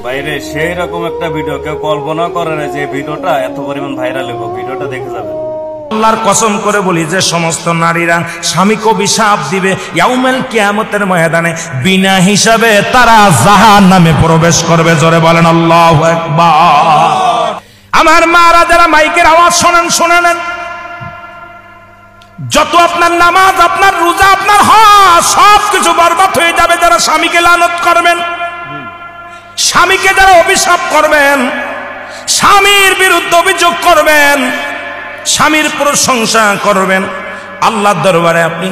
বাইরে সেই রকম একটা ভিডিও কেউ কল্পনা করে না যে ভিডিওটা এত পরিমাণ ভাইরাল হবে। ভিডিওটা দেখে যাবেন। আল্লাহর কসম করে বলি যে সমস্ত নারীরা স্বামীকে অভিশাপ দিবে ইয়াউমুল কিয়ামতের ময়দানে, বিনা হিসাবে তারা জাহান্নামে প্রবেশ করবে। জোরে বলেন আল্লাহু আকবার। আমার মারা যারা মাইকের আওয়াজ শোনেন, শুনে নেন। যত আপনার নামাজ, আপনার রোজা, আপনার হজ সবকিছু বরবাদ হয়ে যাবে যারা স্বামীকে লানত করবেন, স্বামীকে যারা অভিশাপ করবেন, স্বামীর বিরুদ্ধে অভিযোগ করবেন, স্বামীর প্রশংসা করবেন। আল্লাহর দরবারে আপনি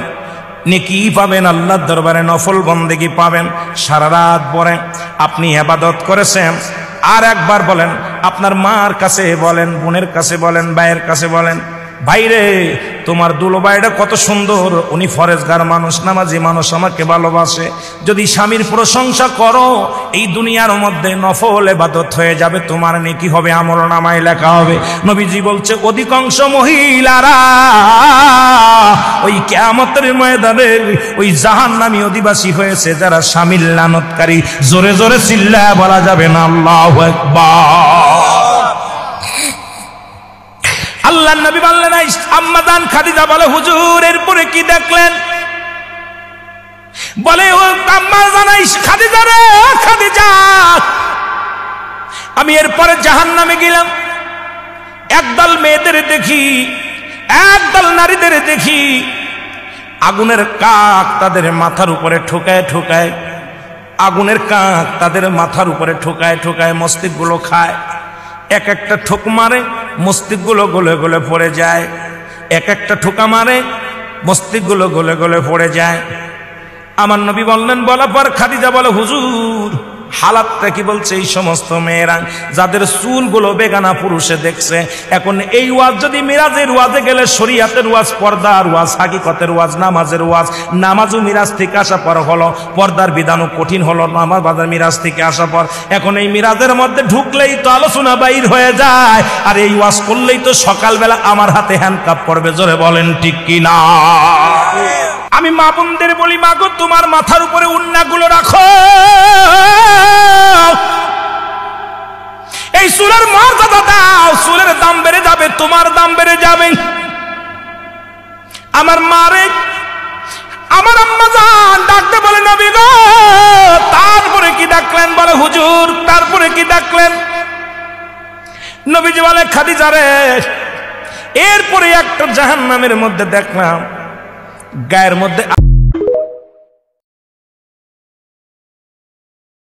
নেকি পাবেন, আল্লাহর দরবারে নফল বন্দেগী পাবেন। সারা রাত পরে আপনি ইবাদত করেছেন, আর একবার বলেন, আপনার মার কাছে বলেন, বোনের কাছে বলেন, ভাইয়ের কাছে বলেন, ভাইরে তোমার দুলোবাইটা কত সুন্দর, উনি ফরেজগার মানুষ, নামাজি মানুষ, আমাকে ভালোবাসে। যদি স্বামীর প্রশংসা করো, এই দুনিয়ার মধ্যে নফল ইবাদত হয়ে যাবে, তোমার নেকি হবে, আমলনামায় লেখা হবে। নবীজি বলছে অধিকাংশ মহিলারা ওই কিয়ামতের ময়দানে ওই জাহান্নামী অধিবাসী হয়েছে যারা স্বামীর লানতকারী। জোরে জোরে চিল্লায়া বলা যাবে না আল্লাহু আকবার। আল্লাহর নবী বললেন, আম্মা জান খাদিজা বলে, হুজুর এরপরে কি দেখলেন? বলে, ও আম্মা জান খাদিজা রে, খাদিজা আমি এরপরে জাহান্নামে গেলাম, একদল মেয়েদের দেখি, একদল নারীদের দেখি, আগুনের কাক তাদের মাথার উপরে ঠোকায় ঠোকায়, আগুনের কাক তাদের মাথার উপরে ঠোকায় ঠোকায় মস্তিষ্কগুলো খায়। এক একটা ঠোক মারে, মস্তিষ্কগুলো গলে গলে পড়ে যায়। এক একটা ঠোকা মারে, মস্তিষ্কগুলো গলে গলে পড়ে যায়। আমার নবী বললেন, বলার পর খাদিজা বলে, হুজুর হালাতটা কি? বলছে এই সমস্ত মেয়েরা যাদের চুলগুলো বেগানা পুরুষে দেখছে। এখন এই ওয়াজ যদি মিরাজের ওয়াজে গেলে, শরীয়তের ওয়াজ, পর্দার ওয়াজ, হাকিকতের ওয়াজ, নামাজের ওয়াজ, নামাজও মিরাজ থেকে আসা পর হলো, পর্দার বিধানও কঠিন হলো, নামাজ বাজার মিরাজ থেকে আসা পর। এখন এই মিরাজের মধ্যে ঢুকলেই তো আলোচনা বাইর হয়ে যায়, আর এই ওয়াজ করলেই তো সকালবেলা আমার হাতে হ্যান্ডকাপ পড়বে। জোরে বলেন ঠিক কিনা? আমি মা বোনদের বলি, মা গো তোমার মাথার উপরে উন্নাগুলো রাখো, এই চুলের মর্যাদা দাও, চুলের দাম বেড়ে যাবে, তোমার দাম বেড়ে যাবে। আমার মারে, আমার আম্মা জান ডাকতে বলে, নবী গো তারপরে কি ডাকলেন? বলে, হুজুর তারপরে কি ডাকলেন? নবীজি বলে, খাদিজা রে এরপরে একটা জাহান্নামের মধ্যে দেখলাম, গায়ের মধ্যে